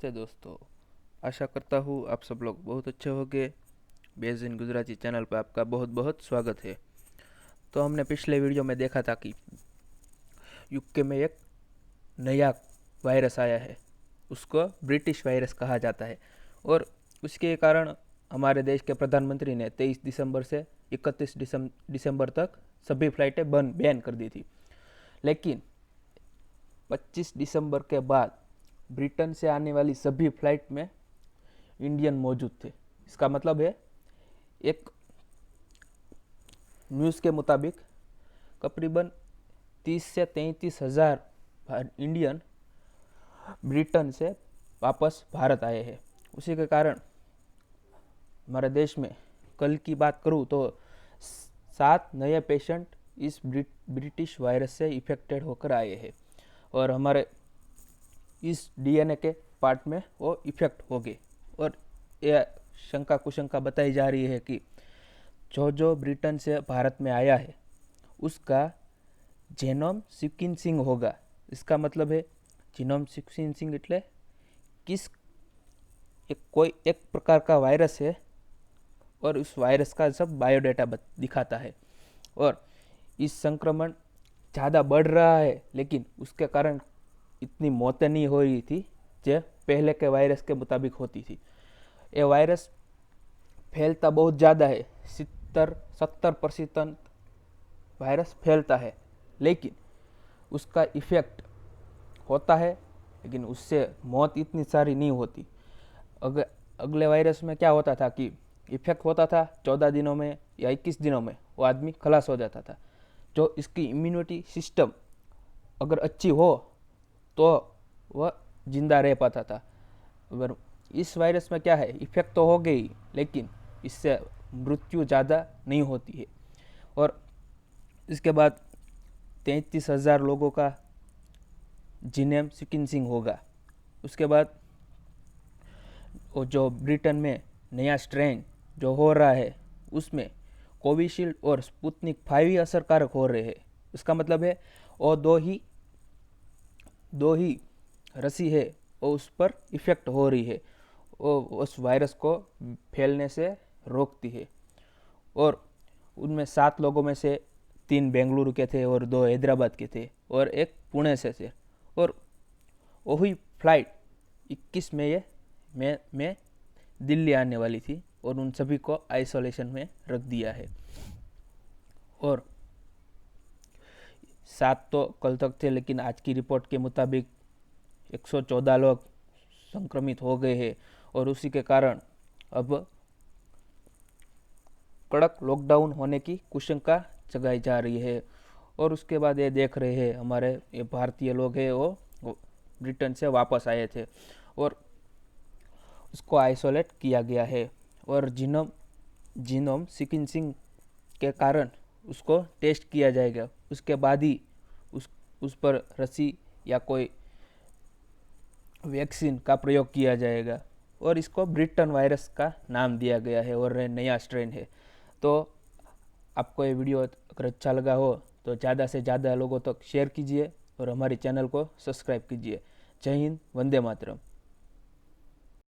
नमस्ते दोस्तों। आशा करता हूँ आप सब लोग बहुत अच्छे होंगे। बेज इन गुजराती चैनल पर आपका बहुत बहुत स्वागत है। तो हमने पिछले वीडियो में देखा था कि यूके में एक नया वायरस आया है, उसको ब्रिटिश वायरस कहा जाता है। और उसके कारण हमारे देश के प्रधानमंत्री ने 23 दिसंबर से 31 दिसंबर तक सभी फ्लाइटें बैन कर दी थी। लेकिन 25 दिसंबर के बाद ब्रिटेन से आने वाली सभी फ्लाइट में इंडियन मौजूद थे। इसका मतलब है, एक न्यूज़ के मुताबिक करीबन 30 से 33 हज़ार इंडियन ब्रिटेन से वापस भारत आए हैं। उसी के कारण हमारे देश में कल की बात करूँ तो 7 नए पेशेंट इस ब्रिटिश वायरस से इफेक्टेड होकर आए हैं और हमारे इस डीएनए के पार्ट में वो इफेक्ट हो गए। और यह शंका कुशंका बताई जा रही है कि जो ब्रिटेन से भारत में आया है उसका जेनोम सिक्वेंसिंग होगा। इसका मतलब है, जीनोम सिक्वेंसिंग એટલે किस कोई एक प्रकार का वायरस है और उस वायरस का सब बायोडाटा दिखाता है। और इस संक्रमण ज़्यादा बढ़ रहा है, लेकिन उसके कारण इतनी मौतें नहीं हो रही थी जो पहले के वायरस के मुताबिक होती थी। ये वायरस फैलता बहुत ज़्यादा है, 70% वायरस फैलता है, लेकिन उसका इफ़ेक्ट होता है, लेकिन उससे मौत इतनी सारी नहीं होती। अगले वायरस में क्या होता था कि इफेक्ट होता था 14 दिनों में या 21 दिनों में वो आदमी खलास हो जाता था। जो इसकी इम्यूनिटी सिस्टम अगर अच्छी हो तो वह जिंदा रह पाता था। अगर इस वायरस में क्या है, इफेक्ट तो हो गई लेकिन इससे मृत्यु ज़्यादा नहीं होती है। और इसके बाद 33 हज़ार लोगों का जीनोम सीक्वेंसिंग होगा। उसके बाद वो जो ब्रिटेन में नया स्ट्रेन जो हो रहा है उसमें कोविशील्ड और स्पुतनिक 5 ही असरकारक हो रहे हैं। उसका मतलब है वो दो ही रसी है वो उस पर इफ़ेक्ट हो रही है, वो उस वायरस को फैलने से रोकती है। और उनमें 7 लोगों में से 3 बेंगलुरु के थे और 2 हैदराबाद के थे और एक पुणे से थे। और वही फ्लाइट 21 मई में दिल्ली आने वाली थी और उन सभी को आइसोलेशन में रख दिया है। और 7 तो कल तक थे, लेकिन आज की रिपोर्ट के मुताबिक 114 लोग संक्रमित हो गए हैं और उसी के कारण अब कड़क लॉकडाउन होने की कुशंका जगाई जा रही है। और उसके बाद ये देख रहे हैं, हमारे ये भारतीय लोग हैं वो ब्रिटेन से वापस आए थे और उसको आइसोलेट किया गया है। और जीनोम सीक्वेंसिंग के कारण उसको टेस्ट किया जाएगा, उसके बाद ही उस पर रसी या कोई वैक्सीन का प्रयोग किया जाएगा। और इसको ब्रिटेन वायरस का नाम दिया गया है और नया स्ट्रेन है। तो आपको ये वीडियो अगर अच्छा लगा हो तो ज़्यादा से ज़्यादा लोगों तक शेयर कीजिए और हमारे चैनल को सब्सक्राइब कीजिए। जय हिंद, वंदे मातरम।